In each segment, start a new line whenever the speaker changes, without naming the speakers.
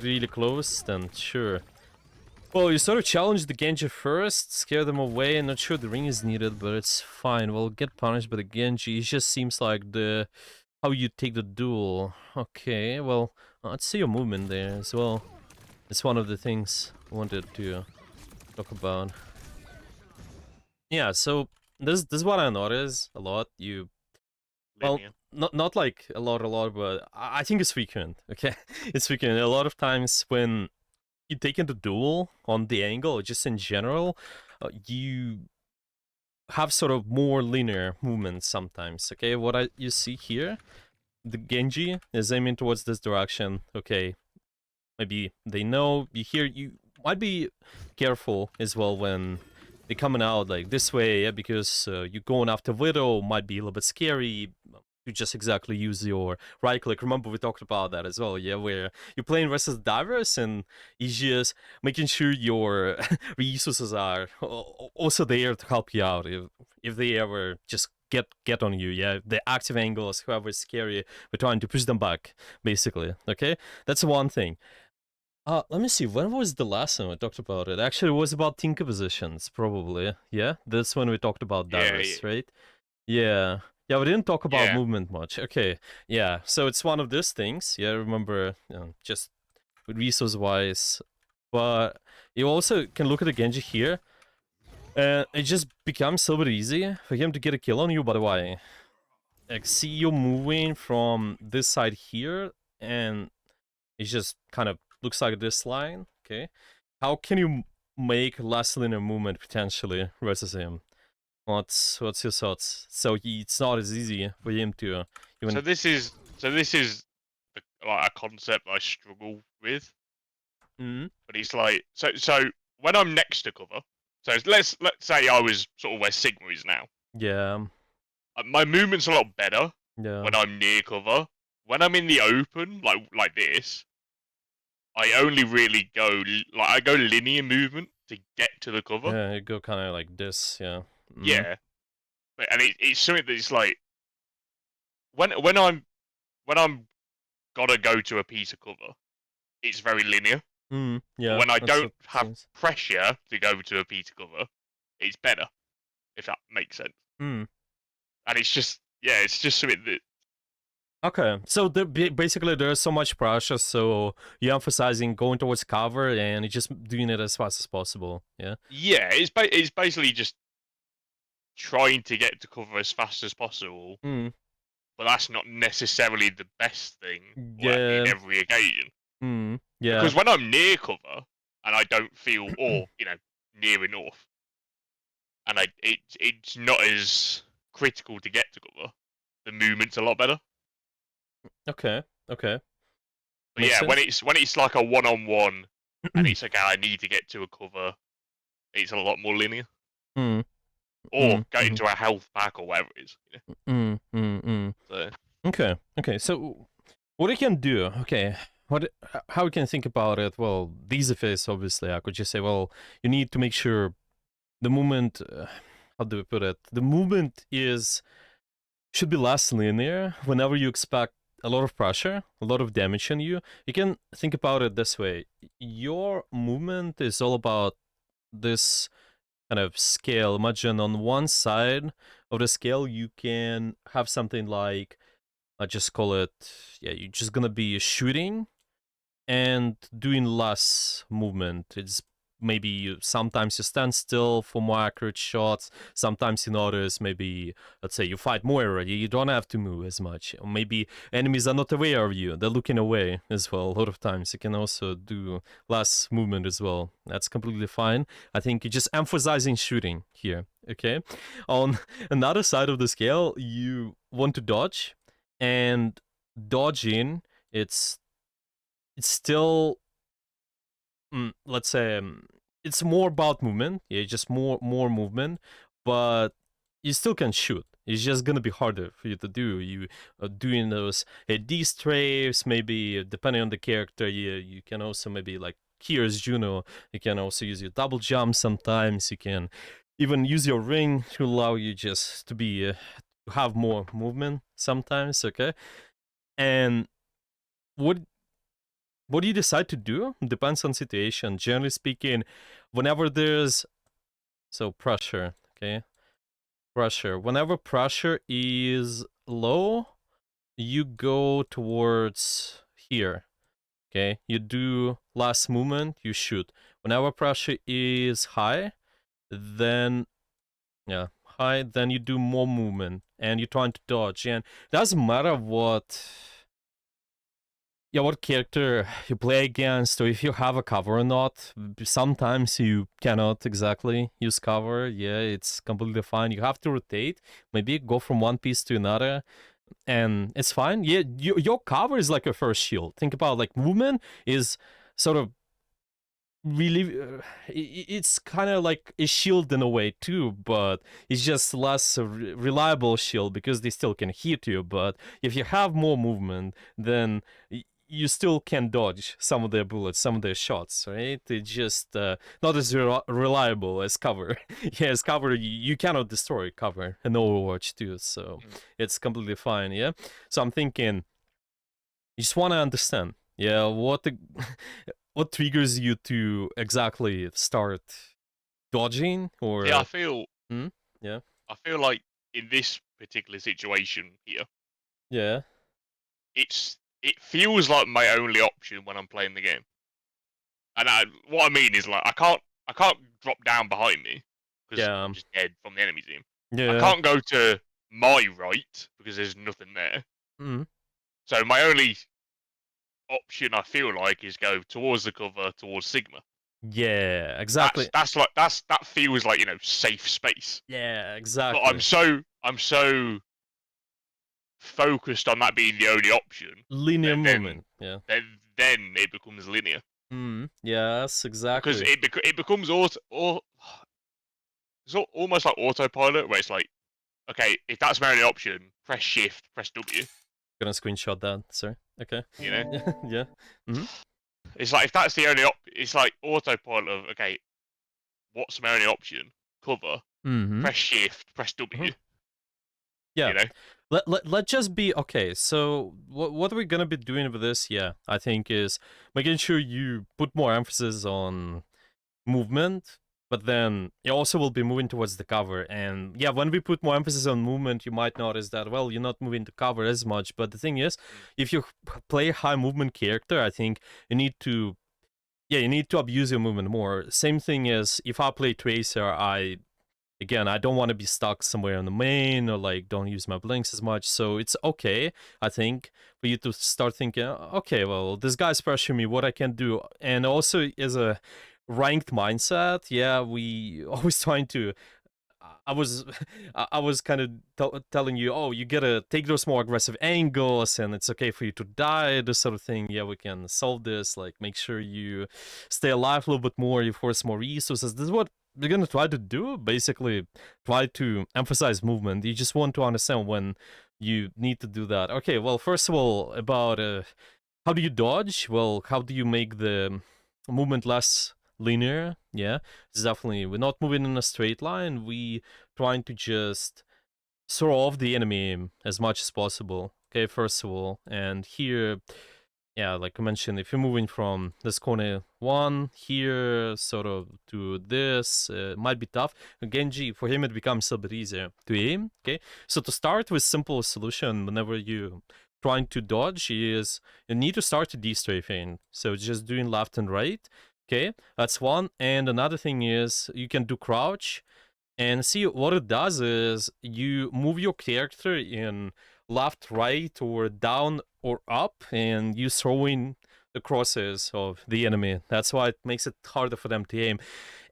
really close, then sure. Well, you sort of challenge the Genji first, scare them away, and not sure the ring is needed, but it's fine. Well, get punished by the Genji. It just seems like the how you take the duel. Okay, well, let's see your movement there as well. It's one of the things I wanted to talk about. Yeah, so this is what I notice a lot. Well,
Linear.
not like a lot, but I think it's frequent. Okay, it's frequent. A lot of times when you take into duel on the angle, just in general, you have sort of more linear movements sometimes. Okay, what you see here, the Genji is aiming towards this direction. Okay, maybe they know you hear. You might be careful as well when they're coming out like this way, yeah, because you going after Widow might be a little bit scary. You just exactly use your right click. Remember we talked about that as well, yeah, where you're playing versus divers and you just making sure your resources are also there to help you out if they ever just get on you, yeah. The active angles, whoever is scary, we're trying to push them back, basically. Okay, that's one thing. Let me see. When was the last time I talked about it? Actually, it was about tinker positions, probably. Yeah, that's when we talked about
Yeah,
divers, right? Yeah. Yeah, we didn't talk about
yeah.
movement much. Okay. Yeah, so it's one of these things. Yeah, remember, just resource-wise. But you also can look at the Genji here. And it just becomes so bit easy for him to get a kill on you, by the way. Like, see you moving from this side here, and it just kind of looks like this line. Okay. How can you make less linear movement potentially versus him? What's your thoughts? So it's not as easy for him to even.
So this is like a concept I struggle with.
Mm,
But it's like so when I'm next to cover. So let's say I was sort of where Sigma is now.
yeah,
My movement's a lot better
yeah,
when I'm near cover. When I'm in the open, like this, I only really go like I go linear movement to get to the cover.
yeah. You go kind of like this, yeah. Mm,
Yeah, and it's something that's like when I'm gotta go to a piece of cover, it's very linear. But
yeah.
when I
That's
don't
what it
have
seems.
pressure to go to a piece of cover, it's better, if that makes sense.
Mm.
And it's just it's just something that
Okay, so basically there's so much pressure, so you're emphasizing going towards cover and you're just doing it as fast as possible. Yeah.
it's basically just trying to get to cover as fast as possible,
Mm.
but that's not necessarily the best thing in
Yeah.
every occasion.
Mm. Yeah.
Because when I'm near cover and I don't feel or near enough, and it's not as critical to get to cover, the movement's a lot better.
Okay. Okay.
But
Makes
yeah, when
sense.
it's like a one-on-one and it's okay, I need to get to a cover, it's a lot more linear.
Mm.
Or
Mm.
go
Mm.
into a health pack or whatever it is.
Mm. Mm. Mm.
So
Okay. Okay. So what I can do? Okay. How we can think about it? Well, these effects, obviously, I could just say, well, you need to make sure the movement. How do we put it? The movement should be less linear. Whenever you expect a lot of pressure, a lot of damage on you, you can think about it this way: your movement is all about this kind of scale. Imagine on one side of the scale, you can have something like, I just call it, yeah, you're just gonna be shooting and doing less movement. It's maybe sometimes you stand still for more accurate shots. Sometimes you notice maybe, let's say you fight more already, you don't have to move as much. Or maybe enemies are not aware of you, they're looking away as well. A lot of times you can also do less movement as well. That's completely fine. I think you're just emphasizing shooting here, okay? On another side of the scale, you want to dodge, and dodging, it's still, let's say, it's more about movement. Yeah, just more movement, but you still can shoot. It's just gonna be harder for you to do. You doing those D strafes, maybe depending on the character. You can also maybe like here's Juno. You can also use your double jump sometimes. You can even use your ring to allow you just to be to have more movement sometimes. Okay, and what what you decide to do depends on situation. Generally speaking, whenever there's pressure, okay, pressure. Whenever pressure is low, you go towards here. Okay, you do last movement, you shoot. Whenever pressure is high, then then you do more movement and you're trying to dodge. And it doesn't matter what character you play against, or if you have a cover or not. Sometimes you cannot exactly use cover. Yeah, it's completely fine. You have to rotate, maybe go from one piece to another, and it's fine. Yeah, your cover is like a first shield. Think about like movement is sort of really it's kind of like a shield in a way too, but it's just less reliable shield because they still can hit you. But if you have more movement, then you still can dodge some of their bullets, some of their shots, right? It's just not as reliable as cover. Yeah, as cover, you cannot destroy cover in Overwatch too, so it's completely fine. Yeah, so I'm thinking you just want to understand, yeah, what what triggers you to exactly start dodging or
Yeah, I feel.
yeah,
I feel like in this particular situation here,
yeah,
it feels like my only option when I'm playing the game. And what I mean is like I can't drop down behind me because
yeah,
I'm just dead from the enemy team. I
yeah,
can't go to my right because there's nothing there.
mm,
So my only option I feel like is go towards the cover towards Sigma.
yeah, exactly,
That feels like safe space.
yeah,
But
exactly.
I'm so focused on that being the only option
Linear
that
movement, yeah,
then it becomes linear
yes,
because
exactly.
it becomes almost like autopilot where it's like, okay, if that's my only option, press shift, press W.
Gonna screenshot that, sorry. Okay.
You know,
Yeah. Mm-hmm.
it's like if that's the only it's like autopilot of okay, what's my only option? Cover,
Mm-hmm.
press shift, press W.
Yeah.
You know,
Let just be okay. So what are we gonna be doing with this? Yeah, I think is making sure you put more emphasis on movement, but then you also will be moving towards the cover. And yeah, when we put more emphasis on movement, you might notice that well, you're not moving to cover as much. But the thing is, if you play a high movement character, I think you need to abuse your movement more. Same thing as if I play Tracer, I don't want to be stuck somewhere in the main or like don't use my blinks as much. So it's okay, I think, for you to start thinking, okay, well, this guy's pressuring me, what I can do. And also as a ranked mindset, yeah, we always trying to. I was, I was kind of telling you, oh, you gotta take those more aggressive angles, and it's okay for you to die, this sort of thing. Yeah, we can solve this. Like, make sure you stay alive a little bit more. You force more resources. This is what we're gonna try to do. Basically, try to emphasize movement. You just want to understand when you need to do that. Okay, well, first of all, about how do you dodge? Well, how do you make the movement less linear? Yeah, it's definitely, we're not moving in a straight line. We trying to just throw off the enemy as much as possible. Okay, first of all, and here, yeah, like I mentioned, if you're moving from this corner one here sort of to this, might be tough. Genji, for him, it becomes a bit easier to aim. Okay, so to start with simple solution whenever you trying to dodge is you need to start to de-strafing. So just doing left and right. Okay, that's one. And another thing is you can do crouch. And see, what it does is you move your character in left, right, or down or up, and you throw in the crosses of the enemy. That's why it makes it harder for them to aim.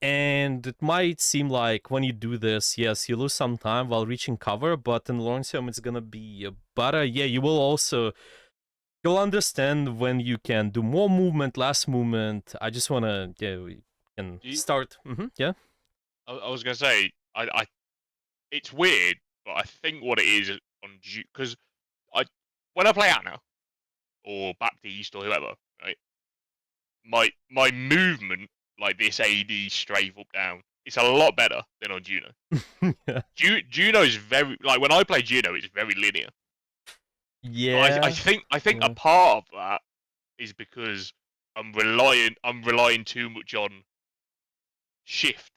And it might seem like when you do this, yes, you lose some time while reaching cover, but in the long term, it's gonna be better. Yeah, you will also, you'll understand when you can do more movement, less movement. I just wanna, yeah, we can start. Yeah.
I was gonna say it's weird, but I think what it is on because I when I play Anna or Baptiste or whoever, right, my movement like this AD strafe up down, it's a lot better than on Juno.
Yeah.
Juno's very like when I play Juno, it's very linear. But
Yeah.
I think
Yeah.
a part of that is because I'm relying too much on shift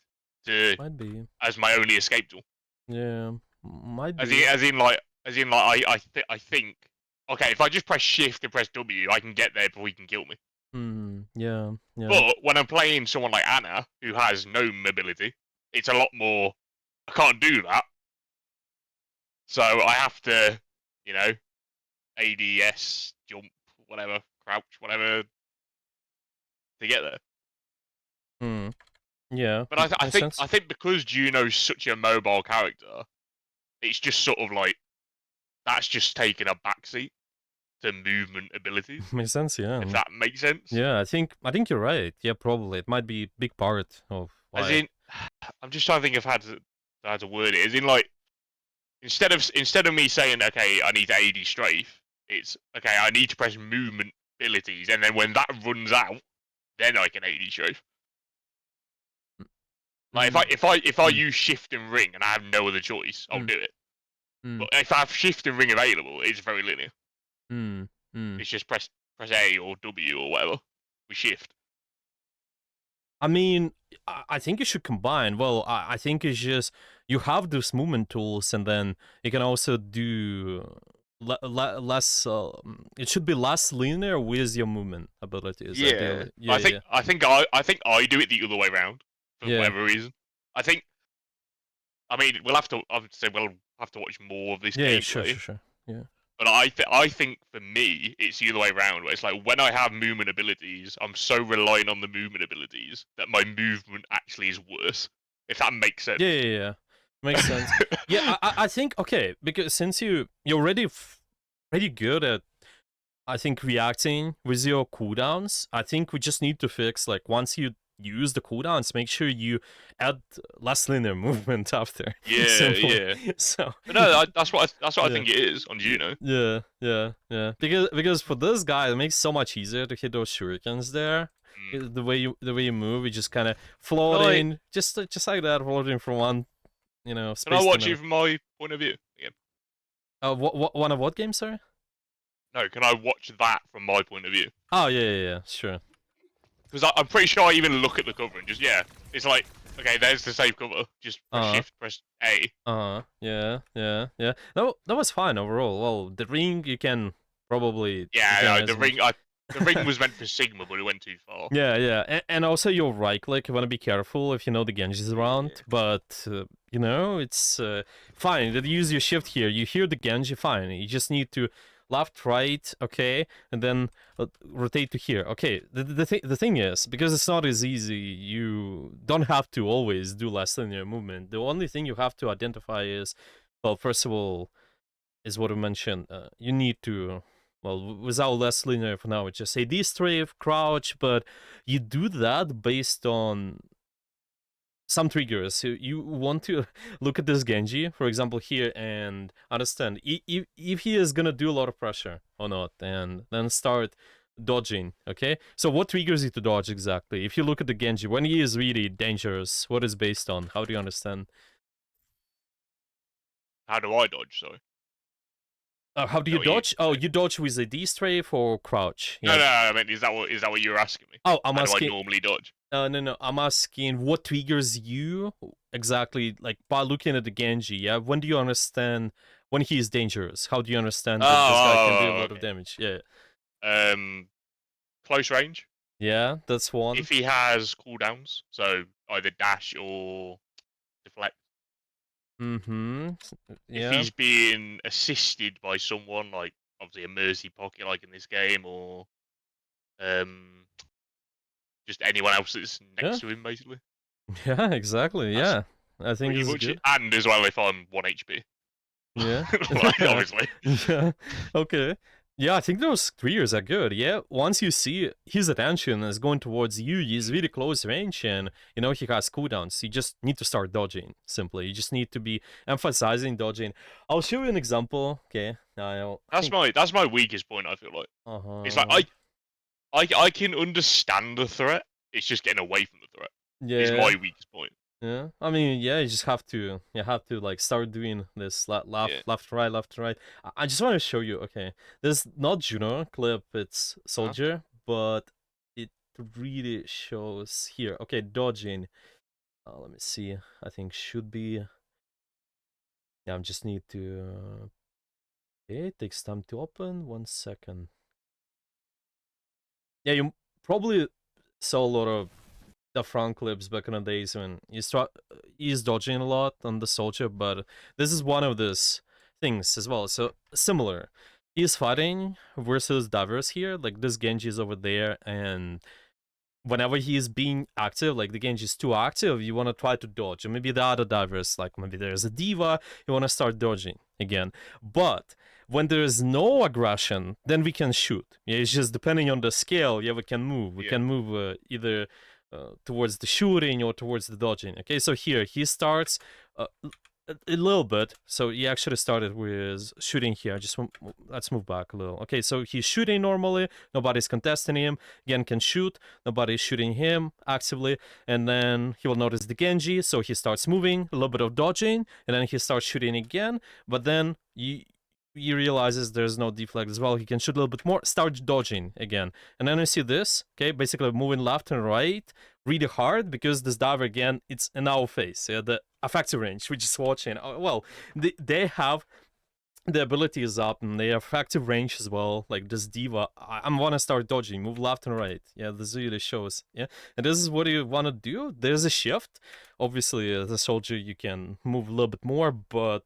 to
Might be.
as my only escape tool.
Yeah, might
As
be.
in like I think okay, if I just press shift and press W, I can get there before he can kill me.
Yeah, yeah.
But when I'm playing someone like Anna, who has no mobility, it's a lot more. I can't do that, so I have to, you know, ADS, jump, whatever, crouch, whatever, to get there.
Hmm. Yeah,
But I
makes
think
sense.
because Juno's such a mobile character, it's just sort of like that's just taking a backseat to movement abilities.
Makes sense. Yeah.
If that makes sense.
Yeah, I think you're right. Yeah, probably it might be a big part of
As
why.
in, I'm just trying to think of how to word it. As in, like instead of me saying, okay, I need to AD strafe, it's okay, I need to press movement abilities, and then when that runs out, then I can AD strafe. Like
Mm,
if I
mm,
use shift and ring and I have no other choice, I'll
mm,
do it.
mm,
But if I have shift and ring available, it's very linear.
mm, mm.
It's just press A or W or whatever with shift.
I mean, I think you should combine. Well, I think it's just you have those movement tools, and then you can also do less. It should be less linear with your movement abilities,
Yeah,
ideally. Yeah, yeah,
I think I do it the other way around for
yeah,
whatever reason. I think I mean we'll have to I would say we'll have to watch more of this
yeah, yeah. Sure,
gameplay.
sure, sure. Yeah.
But I think for me it's the other way around. Where it's like when I have movement abilities, I'm so reliant on the movement abilities that my movement actually is worse. If that makes
Yeah,
sense.
yeah, yeah. Makes sense. Yeah, I think okay, because since you're already pretty good at, I think, reacting with your cooldowns, I think we just need to fix, like, once you use the cooldowns, make sure you add less linear movement after.
Yeah,
Simply.
yeah.
So
But no, that's what I
yeah.
think it is on Juno.
Yeah, yeah, yeah. Because for this guy, it makes it so much easier to hit those shurikens there.
Mm.
The way you move, you just kind of
Can I
floating, just like that, floating from one
can I
space to
watch it
another.
from my point of view again?
What one of what game, sorry?
No, can I watch that from my point of view?
Oh yeah, yeah, yeah, sure.
Because I'm pretty sure I even look at the cover and just yeah, it's like okay, there's the save cover. Just press
Uh,
shift, press A.
yeah, yeah, yeah. No, that was fine overall. Well, the ring you can probably
Yeah,
again
no,
as much.
the ring was meant for Sigma, but it went too far.
Yeah, yeah, and also your right click. You want to be careful if you know the Genji's around,
Yeah.
but it's fine. That you use your shift here. You hear the Genji, fine. You just need to left, right, okay, and then rotate to here. Okay. The thing is, because it's not as easy, you don't have to always do less linear movement. The only thing you have to identify is, well, first of all, is what I mentioned. You need to, well, without less linear for now, it's just AD strafe, crouch, but you do that based on some triggers. So you want to look at this Genji, for example, here, and understand if he is gonna do a lot of pressure or not, and then start dodging. Okay, so what triggers you to dodge exactly? If you look at the Genji, when he is really dangerous, what is based on? How do you understand?
How do I dodge? Sorry.
How do
Is
you
that what you
dodge? Oh,
say?
you dodge with a D strafe or crouch?
No,
Yeah.
no, I mean, is that what you're asking me?
Oh, I'm
How do I
asking.
normally dodge?
No. I'm asking what triggers you exactly, like by looking at the Genji. Yeah. When do you understand when he is dangerous? How do you understand that this guy can do a lot of
Okay.
damage? Yeah.
Close range.
Yeah, that's one.
If he has cooldowns, so either dash or deflect.
Mm-hmm.
If
Yeah.
he's being assisted by someone, like obviously a mercy pocket, like in this game, or um, just anyone else that's
Yeah.
next to him, basically.
Yeah. Exactly.
That's
Yeah. I think
pretty
this is
much it.
good.
And as well, if I'm 1 HP,
Yeah.
like, obviously.
Yeah. Okay. Yeah, I think those triggers are good. Yeah, once you see his attention is going towards you, he's
Mm.
really close range, and he has cooldowns. You just need to start dodging. Simply, you just need to be emphasizing dodging. I'll show you an example. Okay, I think.
That's my weakest point. I feel like it's like
Uh-huh.
I can understand the threat. It's just getting away from the threat is
Yeah.
my weakest point.
Yeah, I mean, yeah, you just have to like start doing this
Yeah.
left, right, left, right. I just want to show you. Okay, this is not Juno clip; it's
Huh?
Soldier, but really shows here. Okay, dodging. Let me see. I think should be. Yeah, I just need to. Okay, it takes time to open. 1 second. Yeah, you probably saw a lot of the front clips back in the days when he's dodging a lot on the soldier, but this is one of those things as well. So similar. He's fighting versus divers here. Like this Genji is over there, and whenever he is being active, like the Genji is too active, you want to try to dodge. And maybe the other divers, like maybe there's a diva, you want to start dodging again. But when there is no aggression, then we can shoot. Yeah, it's just depending on the scale. Yeah, we can move. We can move either towards the shooting or towards the dodging. Okay, so here he starts a little bit. So he actually started with shooting here. Let's move back a little. Okay, so he's shooting normally. Nobody's contesting him. Again, can shoot. Nobody's shooting him actively. And then he will notice the Genji. So he starts moving, a little bit of dodging, and then he starts shooting again. But then he realizes there's no deflect as well. He can shoot a little bit more, start dodging again. And then you see this, okay, basically moving left and right really hard because this diver, again, it's in our face. Yeah, the effective range, we're just watching. Well, they have the ability is up and they have effective range as well. Like this diva, I want to start dodging, move left and right. Yeah, this really shows. Yeah, and this is what you want to do. There's a shift. Obviously, as a soldier, you can move a little bit more, but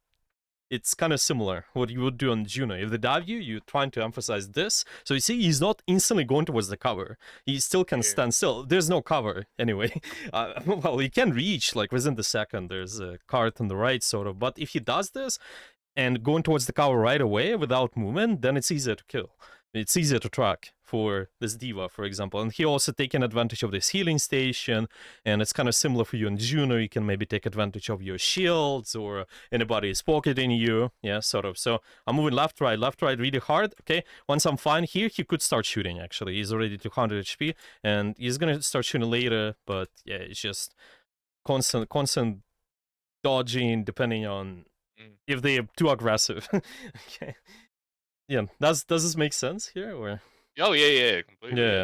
it's kind of similar what you would do on Juno. If they dive you, you're trying to emphasize this. So you see, he's not instantly going towards the cover. He still can stand still. There's no cover anyway. Well, he can reach like within the second. There's a cart on the right, sort of. But if he does this and going towards the cover right away without movement, then it's easier to kill. It's easier to track for this diva, for example. And he also taking advantage of this healing station, and it's kind of similar for you in Juno. You can maybe take advantage of your shields or anybody is pocketing you, yeah, sort of. So I'm moving left, right, really hard, okay? Once I'm fine here, he could start shooting, actually. He's already 200 HP, and he's gonna start shooting later, but yeah, it's just constant dodging, depending on if they're too aggressive. Okay. Yeah, does this make sense here, or?
Oh yeah, completely.
Yeah.